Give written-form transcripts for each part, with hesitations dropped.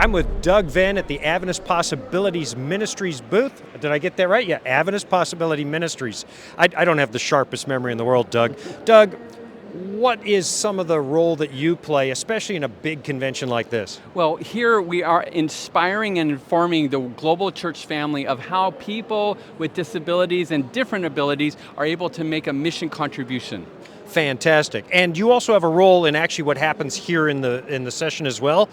I'm with Doug Venn at the Adventist Possibilities Ministries booth. Did I get that right? Yeah, Adventist Possibility Ministries. I don't have the sharpest memory in the world, Doug. Doug, what is some of the role that you play, especially in a big convention like this? Well, here we are inspiring and informing the global church family of how people with disabilities and different abilities are able to make a mission contribution. Fantastic. And you also have a role in actually what happens here in the session as well.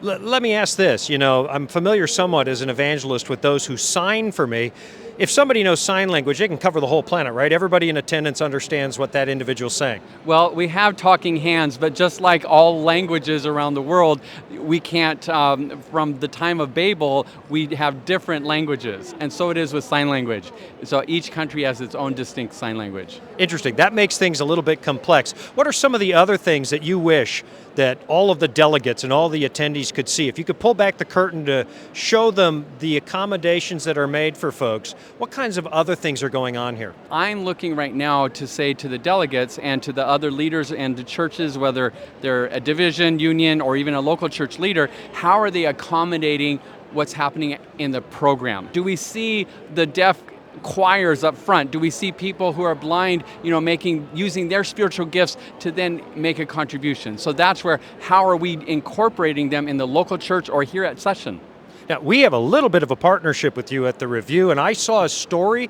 Let me ask this. I'm familiar somewhat as an evangelist with those who sign for me. If somebody knows sign language, they can cover the whole planet, right? Everybody in attendance understands what that individual's saying. Well, we have talking hands, but just like all languages around the world, we can't, from the time of Babel, we have different languages. And so it is with sign language. So each country has its own distinct sign language. Interesting. That makes things a little bit complex. What are some of the other things that you wish that all of the delegates and all the attendees could see? If you could pull back the curtain to show them the accommodations that are made for folks, what kinds of other things are going on here? I'm looking right now to say to the delegates and to the other leaders and the churches, whether they're a division, union, or even a local church leader, how are they accommodating what's happening in the program? Do we see the deaf choirs up front? Do we see people who are blind, using their spiritual gifts to then make a contribution? So that's where, how are we incorporating them in the local church or here at Session? Now, we have a little bit of a partnership with you at the Review, and I saw a story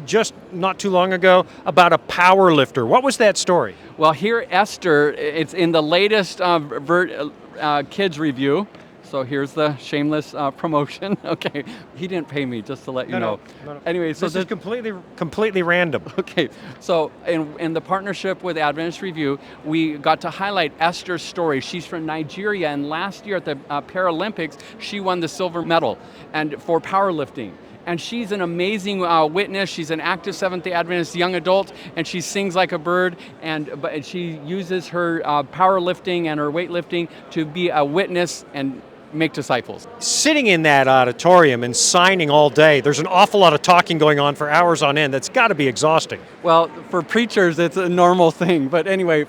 just not too long ago about a power lifter. What was that story? Well, here, Esther, it's in the latest kids review. So here's the shameless promotion. Okay, he didn't pay me, just to let you know. No. Anyway, so this is completely random. Okay, so in the partnership with Adventist Review, we got to highlight Esther's story. She's from Nigeria, and last year at the Paralympics, she won the silver medal and for powerlifting. And she's an amazing witness. She's an active Seventh-day Adventist young adult, and she sings like a bird, but she uses her powerlifting and her weightlifting to be a witness and make disciples. Sitting in that auditorium and signing all day, there's an awful lot of talking going on for hours on end. That's got to be exhausting. Well, for preachers, it's a normal thing. But anyway,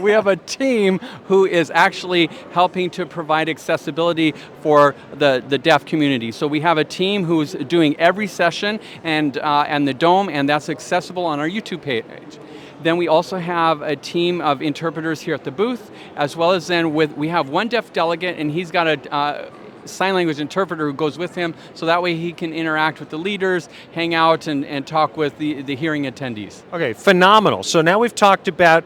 we have a team who is actually helping to provide accessibility for the deaf community. So we have a team who's doing every session and the Dome, and that's accessible on our YouTube page. Then we also have a team of interpreters here at the booth, as well as we have one deaf delegate, and he's got a sign language interpreter who goes with him, so that way he can interact with the leaders, hang out, and talk with the hearing attendees. Okay, phenomenal. So now we've talked about,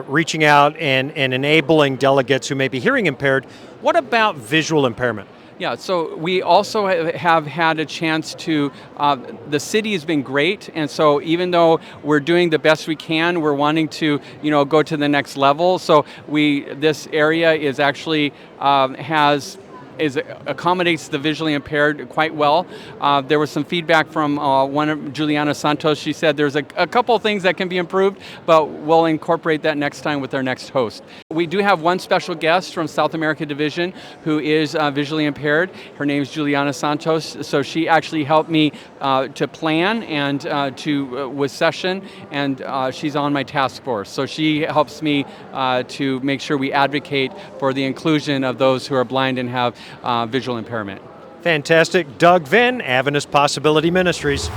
reaching out and enabling delegates who may be hearing impaired. What about visual impairment? Yeah, so we also have had a chance to, the city has been great, and so even though we're doing the best we can, we're wanting to, go to the next level. So this area is actually accommodates the visually impaired quite well. There was some feedback from one of Juliana Santos. She said there's a couple of things that can be improved, but we'll incorporate that next time with our next host. We do have one special guest from South America Division who is visually impaired. Her name is Juliana Santos. So she actually helped me to plan and with Session, and she's on my task force. So she helps me to make sure we advocate for the inclusion of those who are blind and have visual impairment. Fantastic. Doug Venn, Adventist Possibility Ministries.